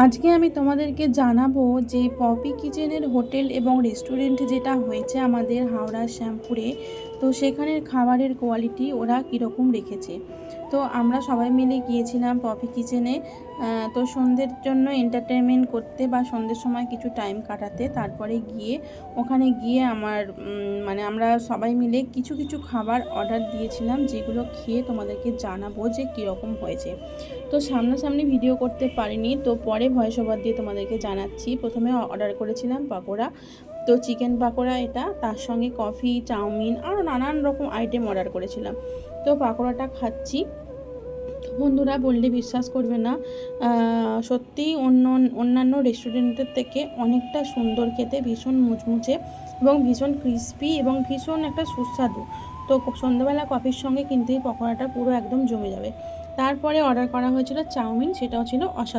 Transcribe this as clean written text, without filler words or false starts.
আজকে আমি তোমাদেরকে জানাবো যে পপি কিচেনের হোটেল এবং রেস্টুরেন্ট যেটা হয়েছে আমাদের হাওড়া শ্যামপুরে, তো সেখানের খাবারের কোয়ালিটি ওরা কীরকম রেখেছে। তো আমরা সবাই মিলে গিয়েছিলাম পপি কিচেনে, তো সন্ধ্যের জন্য এন্টারটেনমেন্ট করতে বা সন্ধ্যের সময় কিছু টাইম কাটাতে। তারপরে ওখানে গিয়ে আমরা সবাই মিলে কিছু কিছু খাবার অর্ডার দিয়েছিলাম, যেগুলো খেয়ে তোমাদেরকে জানাবো যে কীরকম হয়েছে। তো সামনাসামনি ভিডিও করতে পারিনি, তো পরে ভয়েস ওভার দিয়ে তোমাদেরকে জানাচ্ছি। প্রথমে অর্ডার করেছিলাম পাকোড়া, তো চিকেন পাকোড়া এটা, তার সঙ্গে কফি, চাউমিন আরও নানান রকম আইটেম অর্ডার করেছিলাম। তো পাকোড়াটা খাচ্ছি, তো বন্ধুরা বললে বিশ্বাস করবে না, সত্যিই অন্যান্য রেস্টুরেন্টের থেকে অনেকটা সুন্দর খেতে, ভীষণ মুচমুচে এবং ভীষণ ক্রিস্পি এবং ভীষণ একটা সুস্বাদু। তো সন্ধ্যাবেলা কফির সঙ্গে কিন্তু এই পকোড়াটা পুরো একদম জমে যাবে। তারপরে অর্ডার করা হয়েছিল চাউমিন, সেটাও ছিল অসাধারণ।